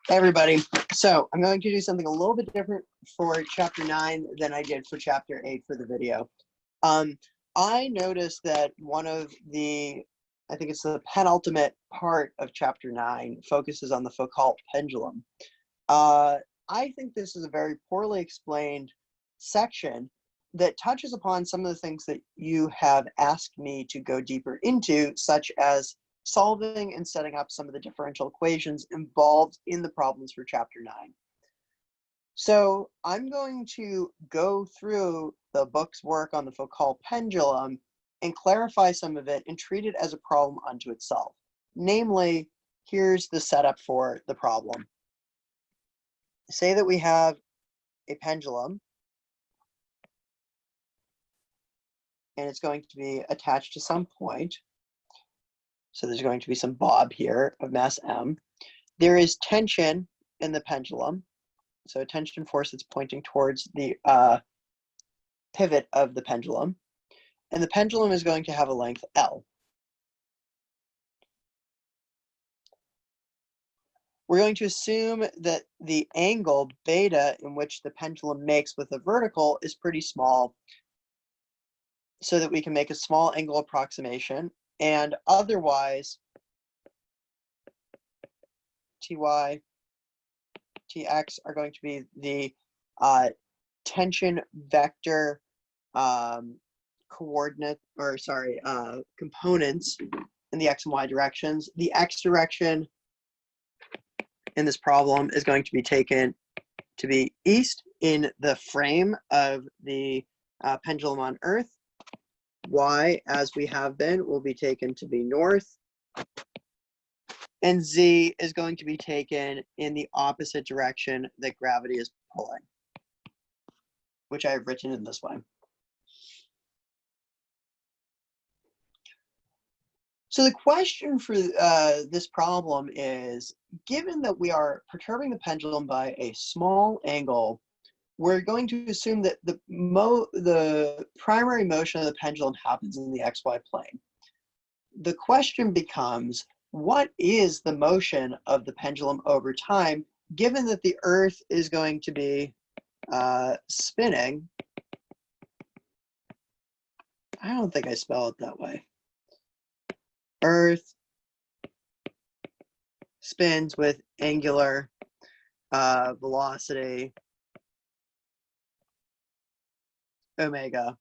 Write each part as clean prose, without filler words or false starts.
Hey everybody, so I'm going to do something a little bit different for chapter 9 than I did for chapter 8 for the video. I noticed that one of the, I think it's the penultimate part of chapter 9 focuses on the Foucault pendulum. I think this is a very poorly explained section that touches upon some of the things that you have asked me to go deeper into, such as solving and setting up some of the differential equations involved in the problems for chapter 9. So I'm going to go through the book's work on the Foucault pendulum and clarify some of it and treat it as a problem unto itself. Namely, here's the setup for the problem. Say that we have a pendulum and it's going to be attached to some point. So there's going to be some bob here of mass m. There is tension in the pendulum. So a tension force that's pointing towards the pivot of the pendulum. And the pendulum is going to have a length L. We're going to assume that the angle beta in which the pendulum makes with the vertical is pretty small, so that we can make a small angle approximation. And otherwise, Ty, Tx are going to be the tension vector components in the x and y directions. The x direction in this problem is going to be taken to be east in the frame of the pendulum on Earth. Y, as we have been, will be taken to be north. And z is going to be taken in the opposite direction that gravity is pulling, which I have written in this way. So the question for this problem is, given that we are perturbing the pendulum by a small angle, we're going to assume that the primary motion of the pendulum happens in the xy plane. The question becomes, what is the motion of the pendulum over time, given that the Earth is going to be spinning? I don't think I spell it that way. Earth spins with angular velocity omega.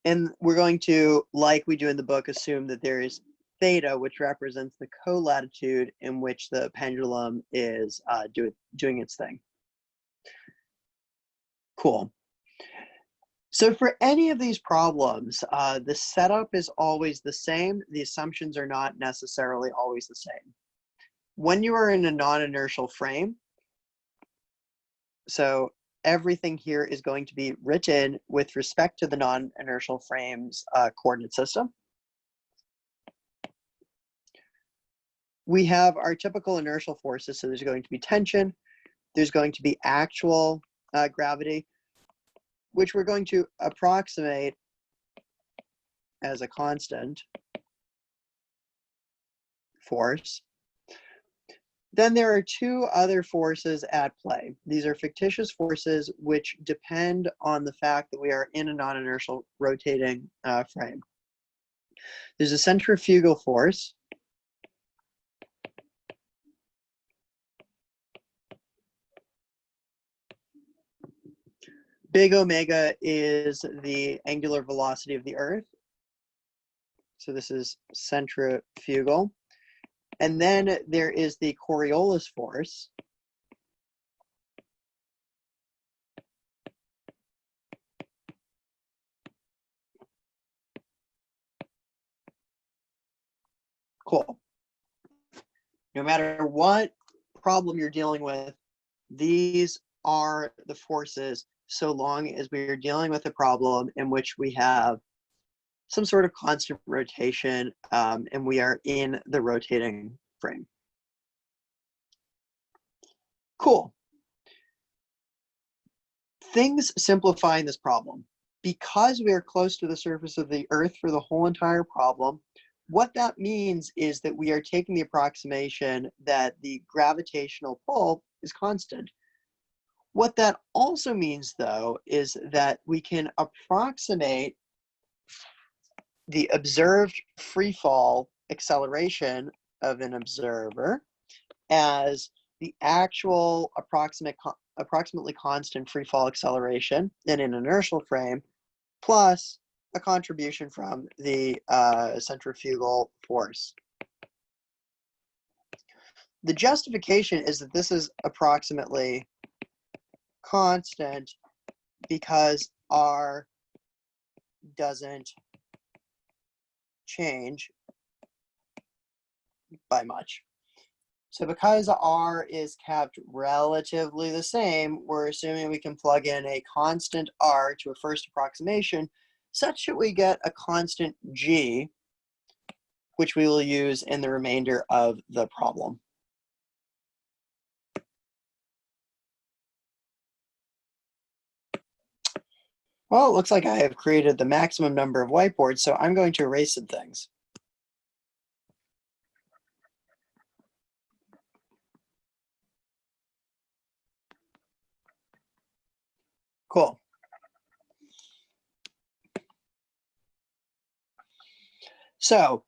And we're going to, like we do in the book, assume that there is theta, which represents the co-latitude in which the pendulum is doing its thing. Cool. So for any of these problems, the setup is always the same. The assumptions are not necessarily always the same. When you are in a non-inertial frame, so everything here is going to be written with respect to the non-inertial frame's coordinate system. We have our typical inertial forces. So there's going to be tension. There's going to be actual gravity, which we're going to approximate as a constant force. Then there are two other forces at play. These are fictitious forces which depend on the fact that we are in a non-inertial rotating frame. There's a centrifugal force. Big omega is the angular velocity of the Earth. So this is centrifugal. And then there is the Coriolis force. Cool. No matter what problem you're dealing with, these are the forces, so long as we are dealing with a problem in which we have some sort of constant rotation and we are in the rotating frame. Cool. Things simplify in this problem. Because we are close to the surface of the Earth for the whole entire problem, What that means is that we are taking the approximation that the gravitational pull is constant. What that also means, though, is that we can approximate the observed free fall acceleration of an observer as the actual approximately constant free fall acceleration in an inertial frame plus a contribution from the centrifugal force. The justification is that this is approximately constant because R doesn't change by much. So because R is kept relatively the same, we're assuming we can plug in a constant R to a first approximation such that we get a constant G, which we will use in the remainder of the problem. Well, it looks like I have created the maximum number of whiteboards, so I'm going to erase some things. Cool. So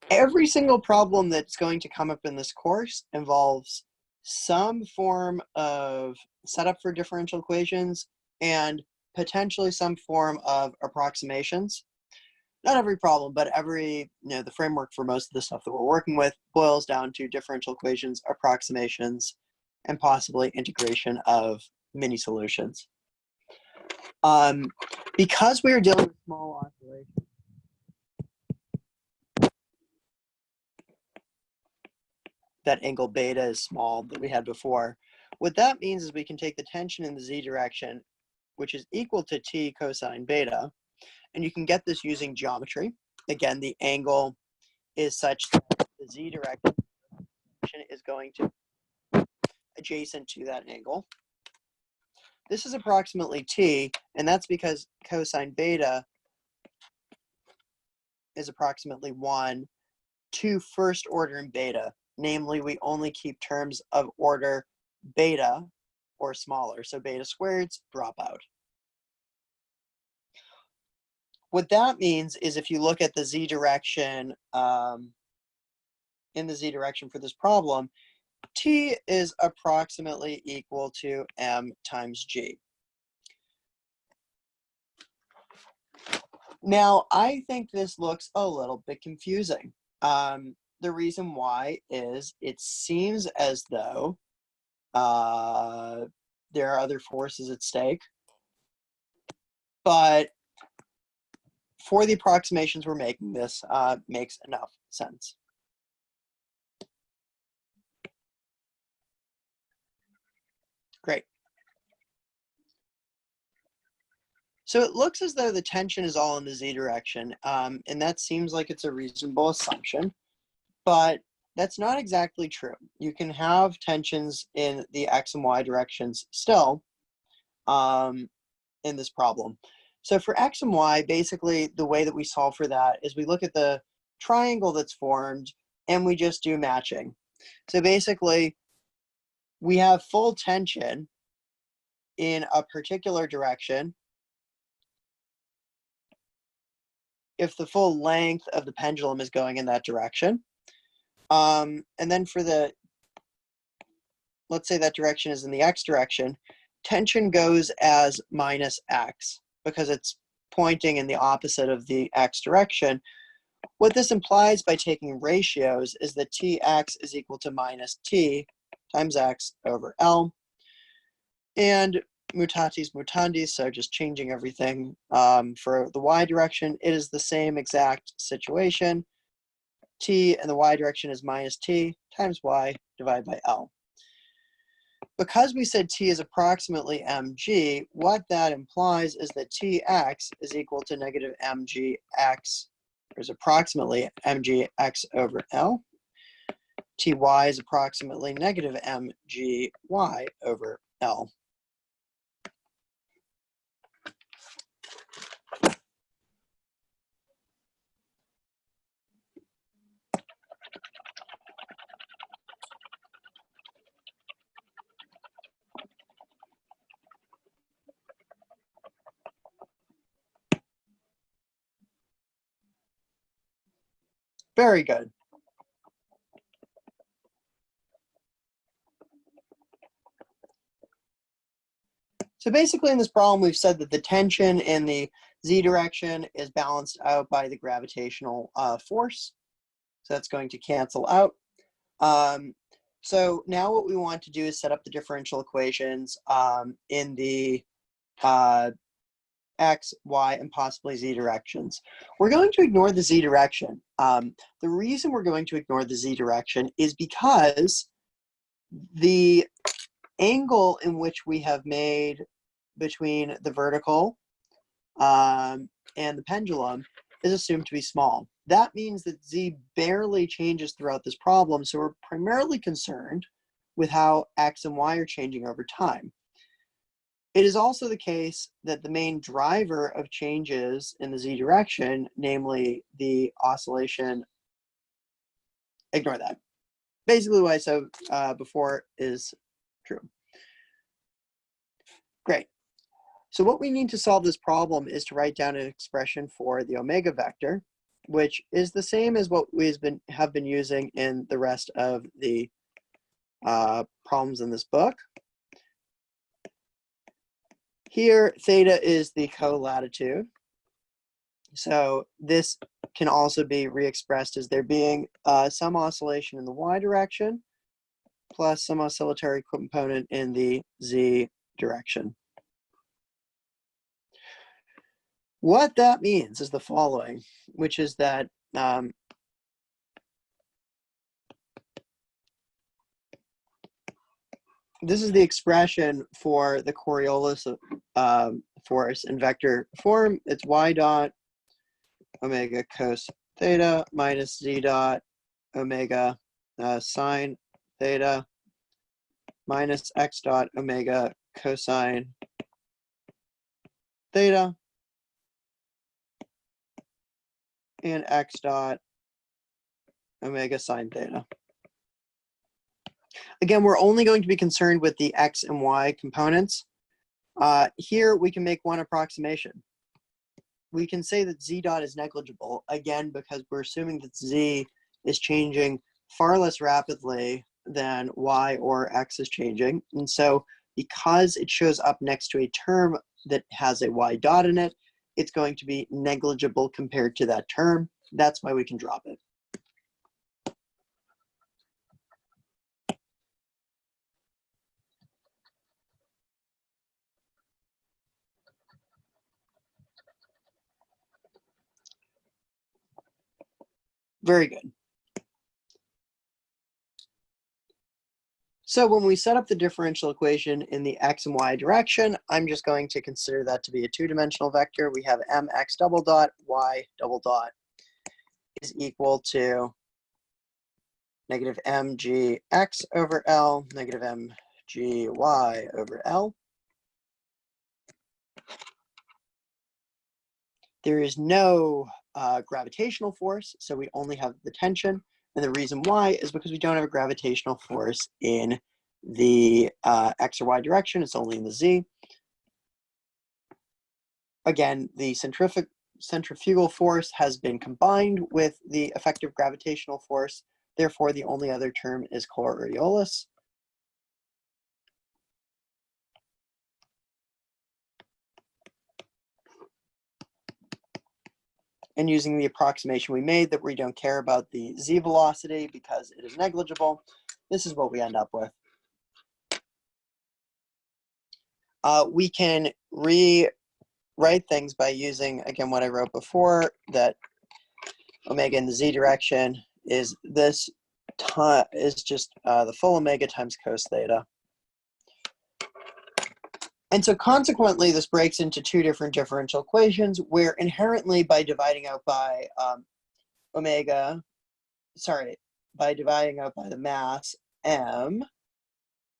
every single problem that's going to come up in this course involves some form of setup for differential equations and potentially some form of approximations. Not every problem, but the framework for most of the stuff that we're working with boils down to differential equations, approximations, and possibly integration of mini solutions. Because we are dealing with small oscillations, that angle beta is small that we had before. What that means is we can take the tension in the z direction, which is equal to t cosine beta, and you can get this using geometry. Again, the angle is such that the z direction is going to be adjacent to that angle. This is approximately t, and that's because cosine beta is approximately 1 to first order in beta. Namely, we only keep terms of order beta or smaller, so beta squareds drop out. What that means is if you look at the z direction, in the z direction for this problem, t is approximately equal to m times g. Now, I think this looks a little bit confusing. The reason why is it seems as though there are other forces at stake, but for the approximations we're making, this makes enough sense. Great. So it looks as though the tension is all in the z direction, and that seems like it's a reasonable assumption, but that's not exactly true. You can have tensions in the x and y directions still in this problem. So for x and y, basically the way that we solve for that is we look at the triangle that's formed and we just do matching. So basically we have full tension in a particular direction if the full length of the pendulum is going in that direction. And then for the, let's say that direction is in the x direction, tension goes as minus x because it's pointing in the opposite of the x direction. What this implies by taking ratios is that tx is equal to minus t times x over L. And mutatis mutandis, so just changing everything for the y direction, it is the same exact situation. T in the y direction is minus t times y divided by L. Because we said t is approximately mg, what that implies is that tx is equal to negative mgx, or is approximately mgx over L. Ty is approximately negative mgy over L. Very good. So basically in this problem, we've said that the tension in the z direction is balanced out by the gravitational force. So that's going to cancel out. So now what we want to do is set up the differential equations in the x, y, and possibly z directions. We're going to ignore the z direction. The reason we're going to ignore the z direction is because the angle in which we have made between the vertical and the pendulum is assumed to be small. That means that z barely changes throughout this problem, so we're primarily concerned with how x and y are changing over time. It is also the case that the main driver of changes in the z direction, namely the oscillation, ignore that. Basically what I said before is true. Great. So what we need to solve this problem is to write down an expression for the omega vector, which is the same as what we have been using in the rest of the problems in this book. Here, theta is the co-latitude. So this can also be re-expressed as there being some oscillation in the y direction plus some oscillatory component in the z direction. What that means is the following, which is that this is the expression for the Coriolis force in vector form. It's y dot omega cos theta minus z dot omega sine theta minus x dot omega cosine theta and x dot omega sine theta. Again, we're only going to be concerned with the x and y components. Here we can make one approximation. We can say that z dot is negligible, again, because we're assuming that z is changing far less rapidly than y or x is changing. And so because it shows up next to a term that has a y dot in it, it's going to be negligible compared to that term. That's why we can drop it. Very good. So when we set up the differential equation in the x and y direction, I'm just going to consider that to be a two-dimensional vector. We have mx double dot y double dot is equal to negative mgx over L, negative mgy over L. There is no gravitational force, so we only have the tension. And the reason why is because we don't have a gravitational force in the x or y direction, it's only in the z. Again, the centrifugal force has been combined with the effective gravitational force. Therefore, the only other term is Coriolis. And using the approximation we made that we don't care about the z velocity because it is negligible, this is what we end up with. We can rewrite things by using, again, what I wrote before, that omega in the z direction is this is just the full omega times cos theta. And so consequently, this breaks into two different differential equations where inherently by dividing out by by dividing out by the mass m,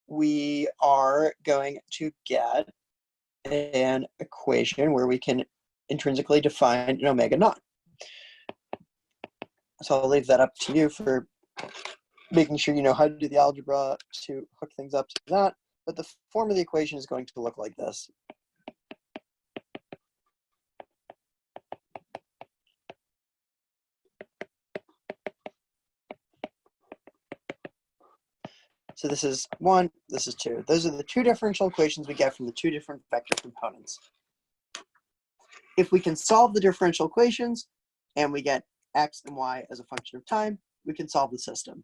we are going to get an equation where we can intrinsically define an omega naught. So I'll leave that up to you for making sure you know how to do the algebra to hook things up to that. But the form of the equation is going to look like this. So this is 1, this is 2. Those are the two differential equations we get from the two different vector components. If we can solve the differential equations and we get x and y as a function of time, we can solve the system.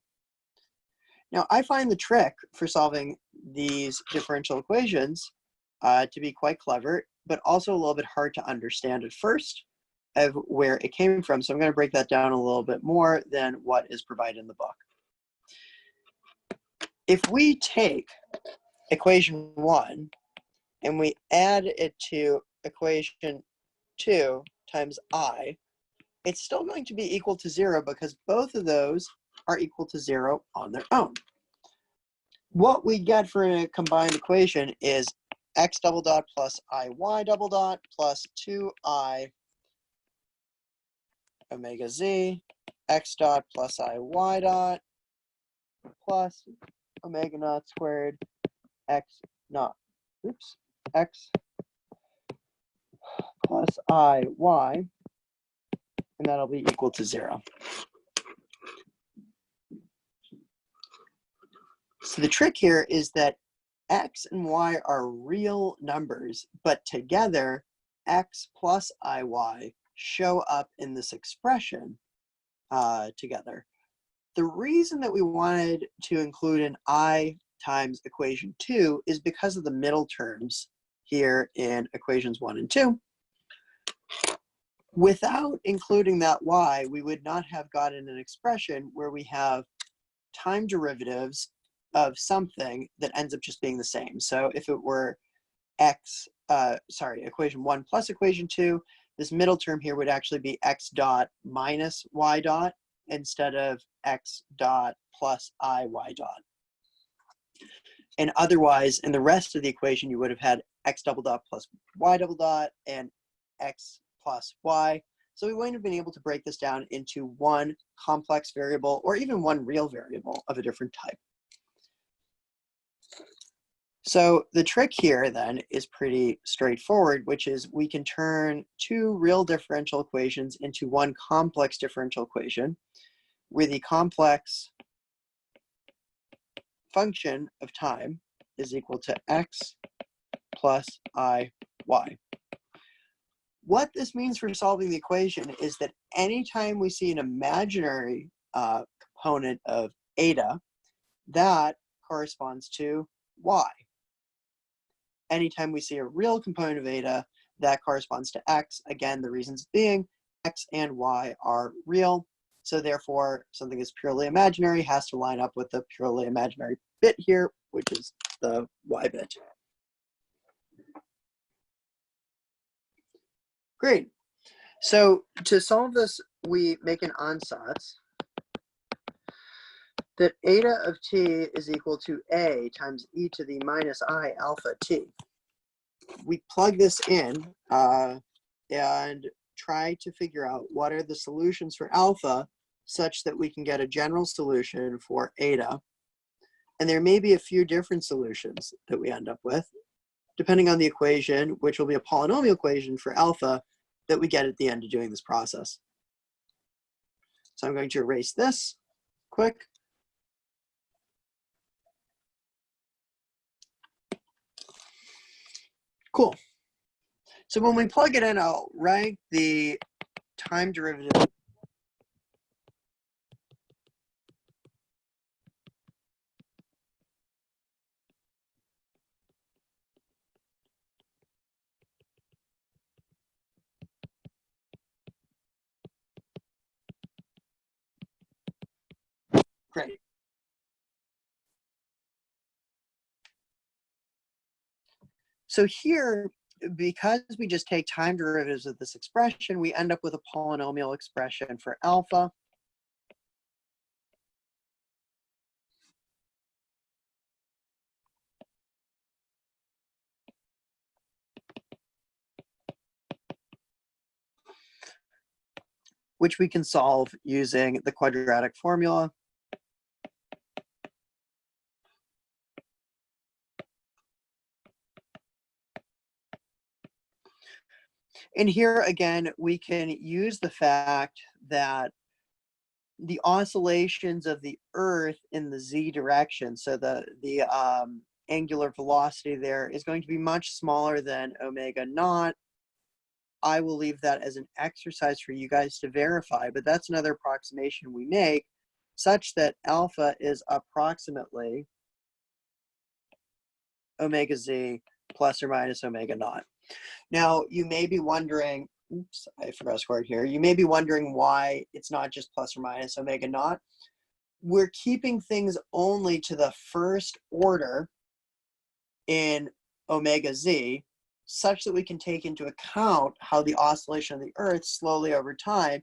Now, I find the trick for solving these differential equations to be quite clever, but also a little bit hard to understand at first of where it came from. So I'm going to break that down a little bit more than what is provided in the book. If we take equation 1 and we add it to equation 2 times I, it's still going to be equal to 0 because both of those are equal to 0 on their own. What we get for a combined equation is x double dot plus iy double dot plus 2I omega z x dot plus iy dot plus omega naught squared x naught. Oops. X plus iy, and that'll be equal to 0. So the trick here is that x and y are real numbers, but together x plus iy show up in this expression together. The reason that we wanted to include an I times equation 2 is because of the middle terms here in equations 1 and 2. Without including that y, we would not have gotten an expression where we have time derivatives of something that ends up just being the same. So if it were equation 1 plus equation 2, this middle term here would actually be x dot minus y dot instead of x dot plus iy dot. And otherwise, in the rest of the equation, you would have had x double dot plus y double dot and x plus y. So we wouldn't have been able to break this down into one complex variable or even one real variable of a different type. So the trick here then is pretty straightforward, which is we can turn two real differential equations into one complex differential equation where the complex function of time is equal to x plus iy. What this means for solving the equation is that anytime we see an imaginary component of eta, that corresponds to y. Anytime we see a real component of eta, that corresponds to x. Again, the reasons being x and y are real. So therefore, something is purely imaginary has to line up with the purely imaginary bit here, which is the y bit. Great. So to solve this, we make an ansatz that eta of t is equal to a times e to the minus I alpha t. We plug this in and try to figure out what are the solutions for alpha such that we can get a general solution for eta. And there may be a few different solutions that we end up with, depending on the equation, which will be a polynomial equation for alpha that we get at the end of doing this process. So I'm going to erase this quick. Cool. So when we plug it in, I'll write the time derivative . Great. So here, because we just take time derivatives of this expression, we end up with a polynomial expression for alpha. Which we can solve using the quadratic formula. And here again, we can use the fact that the oscillations of the Earth in the z direction, so the angular velocity there is going to be much smaller than omega naught. I will leave that as an exercise for you guys to verify, but that's another approximation we make such that alpha is approximately omega z plus or minus omega naught. Now, you may be wondering, oops, I forgot a square here. You may be wondering why it's not just plus or minus omega naught. We're keeping things only to the first order in omega z, such that we can take into account how the oscillation of the Earth slowly over time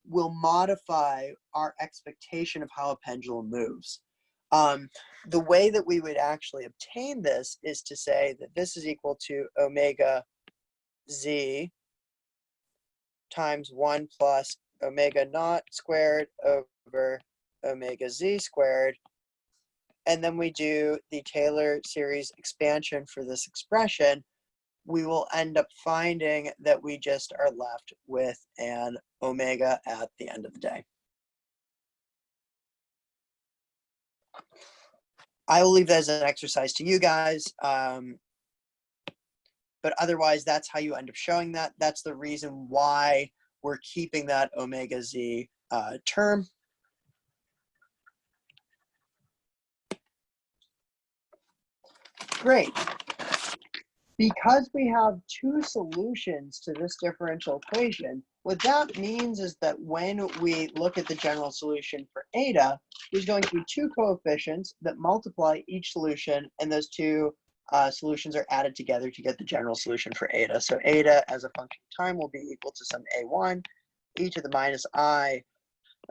will modify our expectation of how a pendulum moves. The way that we would actually obtain this is to say that this is equal to omega z times 1 plus omega naught squared over omega z squared. And then we do the Taylor series expansion for this expression. We will end up finding that we just are left with an omega at the end of the day. I will leave that as an exercise to you guys. But otherwise, that's how you end up showing that. That's the reason why we're keeping that omega z term. Great. Because we have two solutions to this differential equation, what that means is that when we look at the general solution for eta, there's going to be two coefficients that multiply each solution, and those two solutions are added together to get the general solution for eta. So eta as a function of time will be equal to some a1 e to the minus I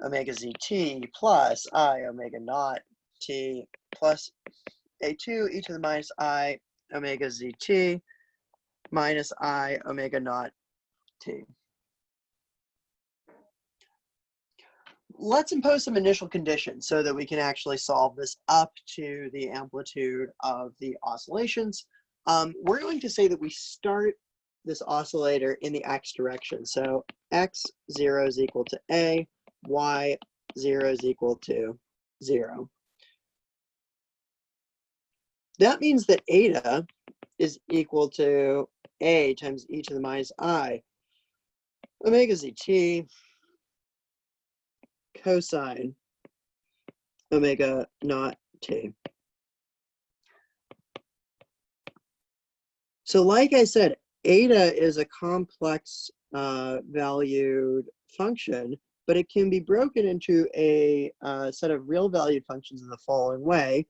omega zt plus I omega naught t plus a2 e to the minus I omega zt minus I omega naught t. Let's impose some initial conditions so that we can actually solve this up to the amplitude of the oscillations. We're going to say that we start this oscillator in the x direction. So x0 is equal to a, y0 is equal to 0. That means that eta is equal to a times e to the minus I omega zt cosine omega naught t. So like I said, eta is a complex valued function, but it can be broken into a set of real valued functions in the following way.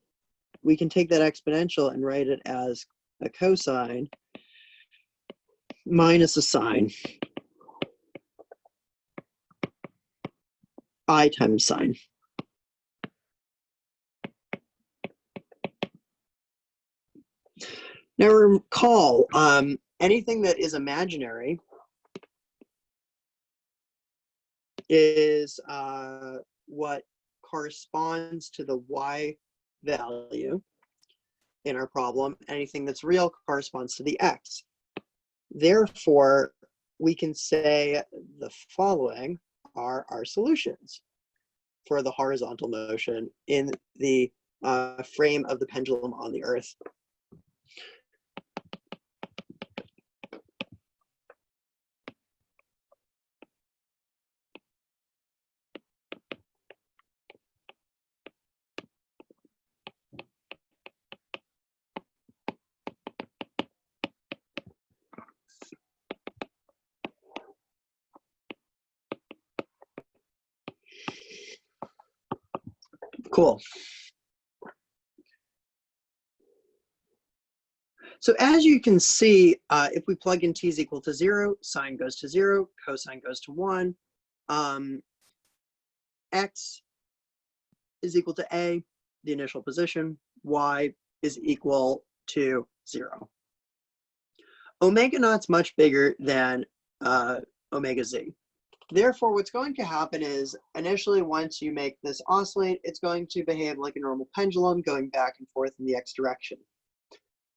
We can take that exponential and write it as a cosine minus a sine, I times sine. Now recall, anything that is imaginary is what corresponds to the y value in our problem. Anything that's real corresponds to the x. Therefore, we can say the following are our solutions for the horizontal motion in the frame of the pendulum on the Earth. Cool. So as you can see, if we plug in t is equal to 0, sine goes to 0, cosine goes to 1. X is equal to a, the initial position. Y is equal to 0. Omega naught's much bigger than omega z. Therefore, what's going to happen is, initially, once you make this oscillate, it's going to behave like a normal pendulum, going back and forth in the x direction.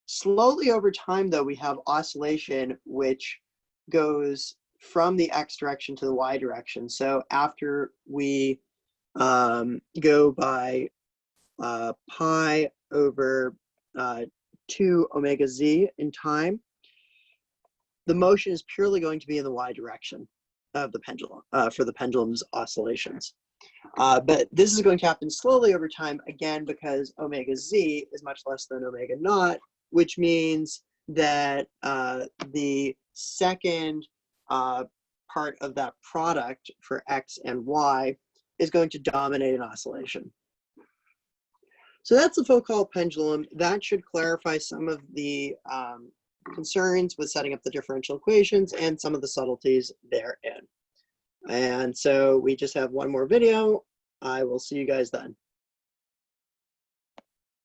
Slowly over time, though, we have oscillation which goes from the x direction to the y direction. So after we go by pi over 2 omega z in time, the motion is purely going to be in the y direction of the pendulum for the pendulum's oscillations. But this is going to happen slowly over time, again, because omega z is much less than omega naught, which means that the second part of that product for x and y is going to dominate an oscillation. So that's the Foucault pendulum. That should clarify some of the concerns with setting up the differential equations and some of the subtleties therein. And so we just have one more video. I will see you guys then.